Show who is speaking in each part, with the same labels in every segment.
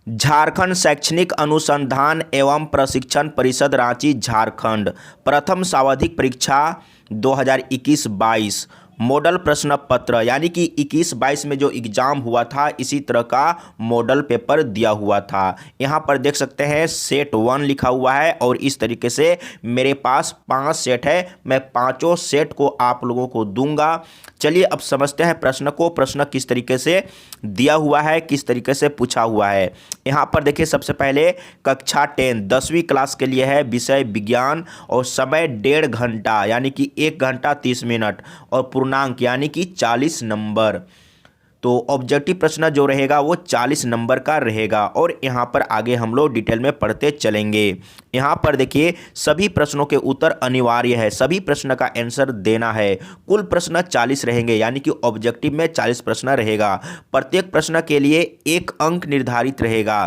Speaker 1: झारखंड शैक्षणिक अनुसंधान एवं प्रशिक्षण परिषद रांची झारखंड प्रथम सावधिक परीक्षा 2021-22 मॉडल प्रश्न पत्र यानी कि 21-22 में जो एग्ज़ाम हुआ था इसी तरह का मॉडल पेपर दिया हुआ था। यहाँ पर देख सकते हैं सेट 1 लिखा हुआ है और इस तरीके से मेरे पास 5 सेट है। मैं पांचों सेट को आप लोगों को दूंगा। चलिए अब समझते हैं प्रश्न को। प्रश्न किस तरीके से दिया हुआ है, किस तरीके से पूछा हुआ है। यहाँ पर देखिए सबसे पहले कक्षा 10 10वीं क्लास के लिए है, विषय विज्ञान और समय 1.5 घंटा यानी कि 1 घंटा 30 मिनट और पूर्णांक यानी कि 40 नंबर। तो ऑब्जेक्टिव प्रश्न जो रहेगा वो 40 नंबर का रहेगा और यहाँ पर आगे हम लोग डिटेल में पढ़ते चलेंगे। यहाँ पर देखिए सभी प्रश्नों के उत्तर अनिवार्य है, सभी प्रश्न का आंसर देना है। कुल प्रश्न 40 रहेंगे यानी कि ऑब्जेक्टिव में 40 प्रश्न रहेगा। प्रत्येक प्रश्न के लिए 1 अंक निर्धारित रहेगा।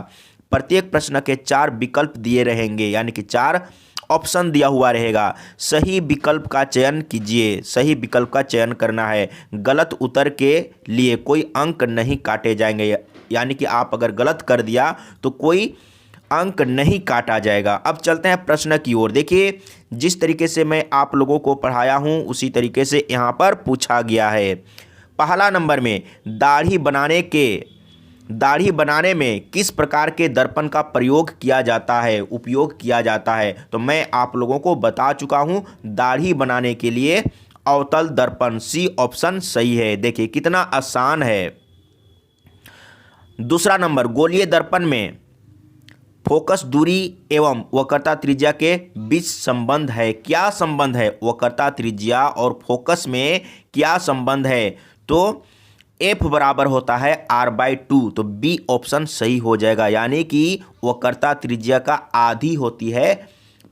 Speaker 1: प्रत्येक प्रश्न के 4 विकल्प दिए रहेंगे यानी कि 4 ऑप्शन दिया हुआ रहेगा। सही विकल्प का चयन कीजिए, सही विकल्प का चयन करना है। गलत उत्तर के लिए कोई अंक नहीं काटे जाएंगे यानी कि आप अगर गलत कर दिया तो कोई अंक नहीं काटा जाएगा। अब चलते हैं प्रश्न की ओर। देखिए जिस तरीके से मैं आप लोगों को पढ़ाया हूं उसी तरीके से यहाँ पर पूछा गया है। पहला नंबर में दाढ़ी बनाने में किस प्रकार के दर्पण का प्रयोग किया जाता है, उपयोग किया जाता है। तो मैं आप लोगों को बता चुका हूं दाढ़ी बनाने के लिए अवतल दर्पण, सी ऑप्शन सही है। देखिए कितना आसान है। दूसरा नंबर गोलीय दर्पण में फोकस दूरी एवं वक्रता त्रिज्या के बीच संबंध है। क्या संबंध है? वक्रता त्रिज्या और फोकस में क्या संबंध है? तो F बराबर होता है R/2। तो बी ऑप्शन सही हो जाएगा यानी कि वक्रता त्रिज्या का आधी होती है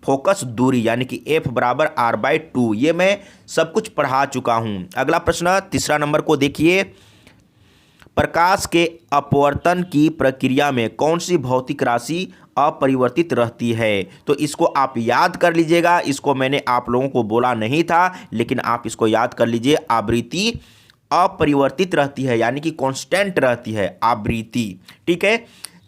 Speaker 1: फोकस दूरी यानी कि F बराबर R/2। ये मैं सब कुछ पढ़ा चुका हूं। अगला प्रश्न तीसरा नंबर को देखिए। प्रकाश के अपवर्तन की प्रक्रिया में कौन सी भौतिक राशि अपरिवर्तित रहती है? तो इसको आप याद कर लीजिएगा। इसको मैंने आप लोगों को बोला नहीं था लेकिन आप इसको याद कर लीजिए। आवृत्ति अपरिवर्तित रहती है यानी कि कांस्टेंट रहती है आवृत्ति। ठीक है।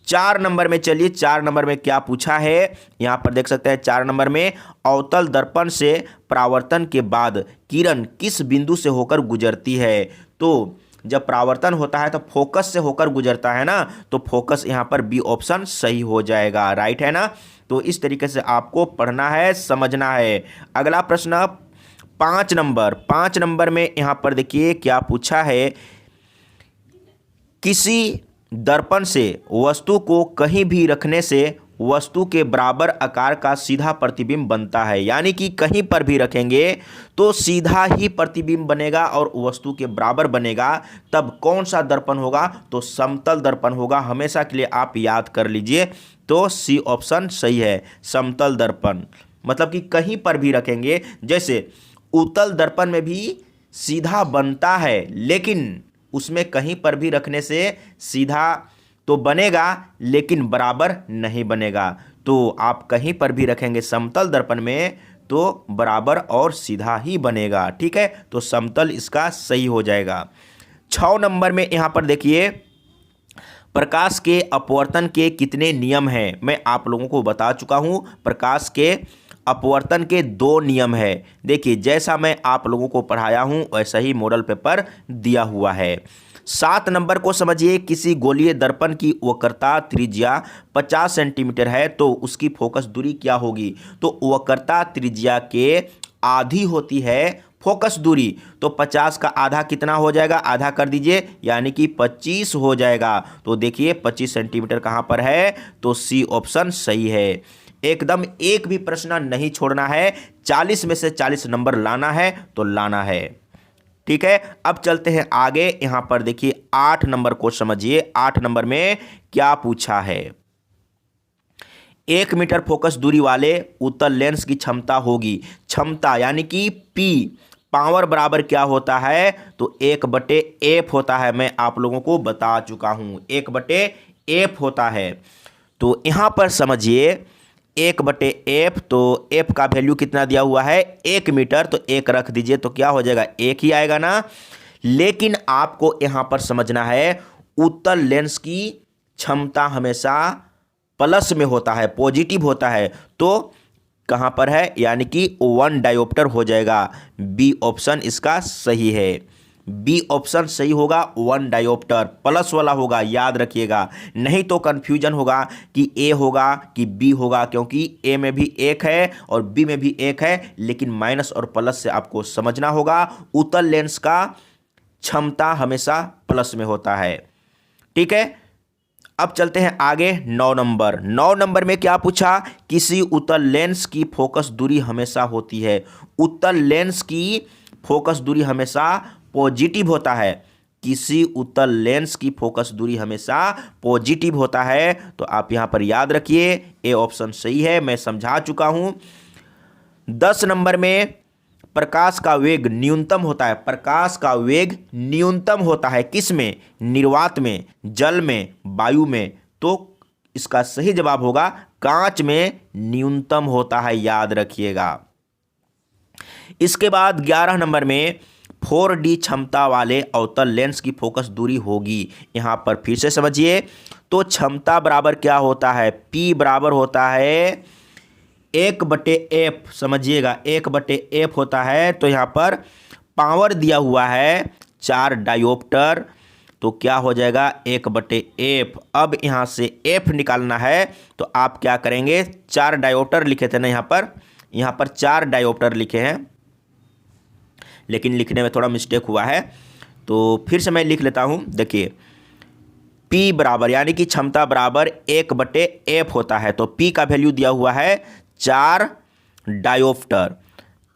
Speaker 1: 4 नंबर में चलिए 4 नंबर में क्या पूछा है यहाँ पर देख सकते हैं। 4 नंबर में अवतल दर्पण से परावर्तन के बाद किरण किस बिंदु से होकर गुजरती है? तो जब परावर्तन होता है तो फोकस से होकर गुजरता है ना, तो फोकस यहाँ पर बी ऑप्शन सही हो जाएगा। राइट है ना। तो इस तरीके से आपको पढ़ना है, समझना है। अगला प्रश्न 5 नंबर में यहाँ पर देखिए क्या पूछा है। किसी दर्पण से वस्तु को कहीं भी रखने से वस्तु के बराबर आकार का सीधा प्रतिबिंब बनता है। यानी कि कहीं पर भी रखेंगे तो सीधा ही प्रतिबिंब बनेगा और वस्तु के बराबर बनेगा। तब कौन सा दर्पण होगा? तो समतल दर्पण होगा। हमेशा के लिए आप याद कर लीजिए। तो सी ऑप्शन सही है, समतल दर्पण। मतलब कि कहीं पर भी रखेंगे, जैसे उत्तल दर्पण में भी सीधा बनता है लेकिन उसमें कहीं पर भी रखने से सीधा तो बनेगा लेकिन बराबर नहीं बनेगा। तो आप कहीं पर भी रखेंगे समतल दर्पण में तो बराबर और सीधा ही बनेगा। ठीक है। तो समतल इसका सही हो जाएगा। 6 नंबर में यहाँ पर देखिए प्रकाश के अपवर्तन के कितने नियम हैं? मैं आप लोगों को बता चुका हूँ। प्रकाश के अपवर्तन के 2 नियम है। देखिए जैसा मैं आप लोगों को पढ़ाया हूं वैसा ही मॉडल पेपर दिया हुआ है। 7 नंबर को समझिए। किसी गोलीय दर्पण की वक्रता त्रिज्या 50 सेंटीमीटर है तो उसकी फोकस दूरी क्या होगी? तो वक्रता त्रिज्या के आधी होती है फोकस दूरी। तो 50 का आधा कितना हो जाएगा? आधा कर दीजिए यानी कि 25 हो जाएगा। तो देखिए 25 सेंटीमीटर कहाँ पर है? तो सी ऑप्शन सही है। एकदम एक भी प्रश्न नहीं छोड़ना है। 40 में से 40 नंबर लाना है तो लाना है। ठीक है। अब चलते हैं आगे। यहां पर देखिए 8 नंबर को समझिए। 8 नंबर में क्या पूछा है। 1 मीटर फोकस दूरी वाले उत्तल लेंस की क्षमता होगी। क्षमता यानी कि पी पावर बराबर क्या होता है? तो 1/f होता है। मैं आप लोगों को बता चुका हूं 1/f होता है। तो यहां पर समझिए 1/f। तो f का वैल्यू कितना दिया हुआ है? 1 मीटर। तो 1 रख दीजिए तो क्या हो जाएगा? 1 ही आएगा ना। लेकिन आपको यहां पर समझना है उत्तल लेंस की क्षमता हमेशा प्लस में होता है, पॉजिटिव होता है, तो कहाँ पर है, यानी कि 1 डायोप्टर हो जाएगा। बी ऑप्शन इसका सही है, बी ऑप्शन सही होगा, 1 डायोप्टर प्लस वाला होगा, याद रखिएगा। नहीं तो कन्फ्यूजन होगा कि ए होगा कि बी होगा, क्योंकि ए में भी एक है और बी में भी एक है, लेकिन माइनस और प्लस से आपको समझना होगा। उत्तल लेंस का क्षमता हमेशा प्लस में होता है। ठीक है, अब चलते हैं आगे। 9 नंबर। 9 नंबर में क्या पूछा, किसी उत्तल लेंस की फोकस दूरी हमेशा होती है। उत्तल लेंस की फोकस दूरी हमेशा पॉजिटिव होता है। किसी उत्तल लेंस की फोकस दूरी हमेशा पॉजिटिव होता है, तो आप यहां पर याद रखिए, ए ऑप्शन सही है, मैं समझा चुका हूं। 10 नंबर में प्रकाश का वेग न्यूनतम होता है। प्रकाश का वेग न्यूनतम होता है किस में, निर्वात में, जल में, वायु में, तो इसका सही जवाब होगा कांच में न्यूनतम होता है, याद रखिएगा। इसके बाद 11 नंबर में 4D क्षमता वाले अवतल लेंस की फोकस दूरी होगी। यहां पर फिर से समझिए, तो क्षमता बराबर क्या होता है, P बराबर होता है 1/f, समझिएगा 1/f होता है। तो यहाँ पर पावर दिया हुआ है 4 डायोप्टर, तो क्या हो जाएगा 1/f। अब यहाँ से f निकालना है, तो आप क्या करेंगे, 4 डायोप्टर लिखे थे ना यहाँ पर 4 डायोप्टर लिखे हैं, लेकिन लिखने में थोड़ा मिस्टेक हुआ है, तो फिर से मैं लिख लेता हूँ। देखिए P बराबर, यानी कि क्षमता बराबर 1/f होता है, तो P का वैल्यू दिया हुआ है 4 डायोप्टर,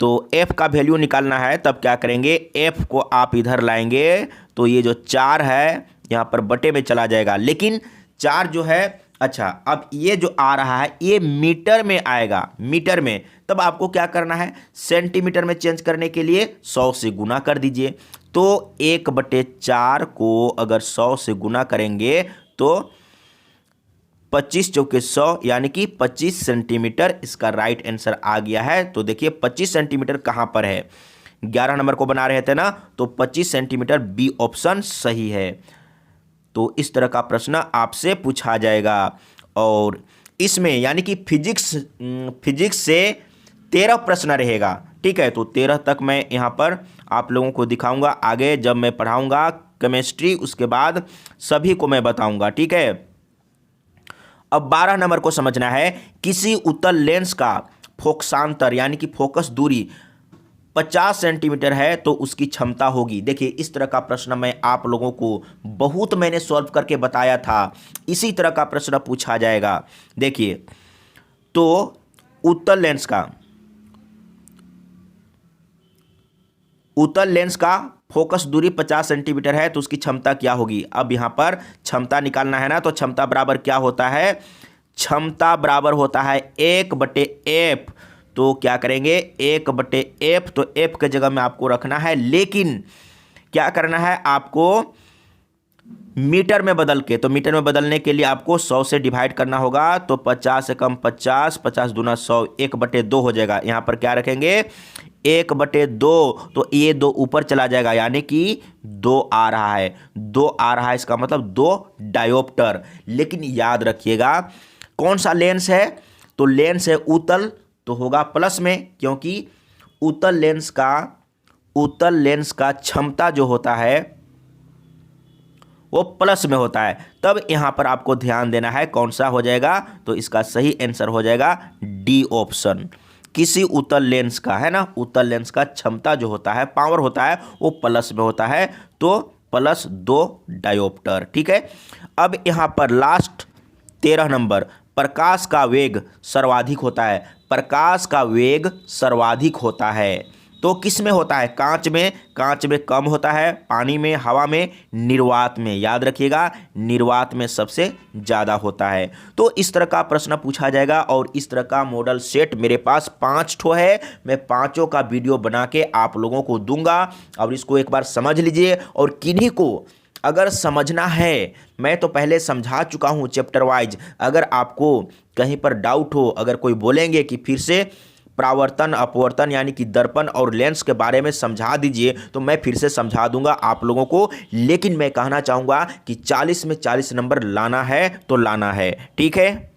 Speaker 1: तो F का वैल्यू निकालना है, तब क्या करेंगे, F को आप इधर लाएंगे, तो ये जो 4 है यहाँ पर बटे में चला जाएगा, लेकिन 4 जो है, अच्छा अब ये जो आ रहा है ये मीटर में आएगा, मीटर में, तब आपको क्या करना है, सेंटीमीटर में चेंज करने के लिए 100 से गुना कर दीजिए। तो 1/4 को अगर 100 से गुना करेंगे तो 25 चौके 100, यानी कि 25 सेंटीमीटर इसका राइट आंसर आ गया है। तो देखिए 25 सेंटीमीटर कहाँ पर है, 11 नंबर को बना रहे थे ना, तो 25 सेंटीमीटर बी ऑप्शन सही है। तो इस तरह का प्रश्न आपसे पूछा जाएगा, और इसमें यानी कि फिजिक्स से 13 प्रश्न रहेगा। ठीक है, तो 13 तक मैं यहाँ पर आप लोगों को दिखाऊंगा आगे जब मैं पढ़ाऊंगा केमिस्ट्री, उसके बाद सभी को मैं बताऊंगा। ठीक है, अब 12 नंबर को समझना है, किसी उत्तल लेंस का फोकसांतर यानी कि फोकस दूरी 50 सेंटीमीटर है तो उसकी क्षमता होगी। देखिए इस तरह का प्रश्न मैं आप लोगों को बहुत मैंने सॉल्व करके बताया था, इसी तरह का प्रश्न पूछा जाएगा। देखिए तो उत्तल लेंस का फोकस दूरी 50 सेंटीमीटर है तो उसकी क्षमता क्या होगी। अब यहाँ पर क्षमता निकालना है ना, तो क्षमता बराबर क्या होता है, क्षमता बराबर होता है 1/f। तो क्या करेंगे 1/f, तो f के जगह में आपको रखना है, लेकिन क्या करना है आपको मीटर में बदल के, तो मीटर में बदलने के लिए आपको 100 से डिवाइड करना होगा। तो 50 से कम 50, 50 दूना 100, 1/2 हो जाएगा। यहाँ पर क्या रखेंगे 1/2, तो ये 2 ऊपर चला जाएगा, यानी कि 2 आ रहा है, 2 आ रहा है, इसका मतलब 2 डायोप्टर। लेकिन याद रखिएगा कौन सा लेंस है, तो लेंस है उत्तल, तो होगा प्लस में, क्योंकि उत्तल लेंस का क्षमता जो होता है वो प्लस में होता है। तब यहां पर आपको ध्यान देना है कौन सा हो जाएगा, तो इसका सही आंसर हो जाएगा डी ऑप्शन। किसी उत्तल लेंस का है ना, उत्तल लेंस का क्षमता जो होता है, पावर होता है, वो प्लस में होता है, तो +2 डायोप्टर। ठीक है, अब यहां पर लास्ट 13 नंबर, प्रकाश का वेग सर्वाधिक होता है। प्रकाश का वेग सर्वाधिक होता है तो किस में होता है, कांच में कम होता है, पानी में, हवा में, निर्वात में। याद रखिएगा निर्वात में सबसे ज़्यादा होता है। तो इस तरह का प्रश्न पूछा जाएगा, और इस तरह का मॉडल सेट मेरे पास 5 ठो है। मैं 5 का वीडियो बना के आप लोगों को दूंगा, और इसको एक बार समझ लीजिए। और किन्हीं को अगर समझना है, मैं तो पहले समझा चुका हूँ चैप्टर वाइज, अगर आपको कहीं पर डाउट हो, अगर कोई बोलेंगे कि फिर से परावर्तन अपवर्तन यानी कि दर्पण और लेंस के बारे में समझा दीजिए तो मैं फिर से समझा दूंगा आप लोगों को, लेकिन मैं कहना चाहूँगा कि 40 में 40 नंबर लाना है तो लाना है। ठीक है।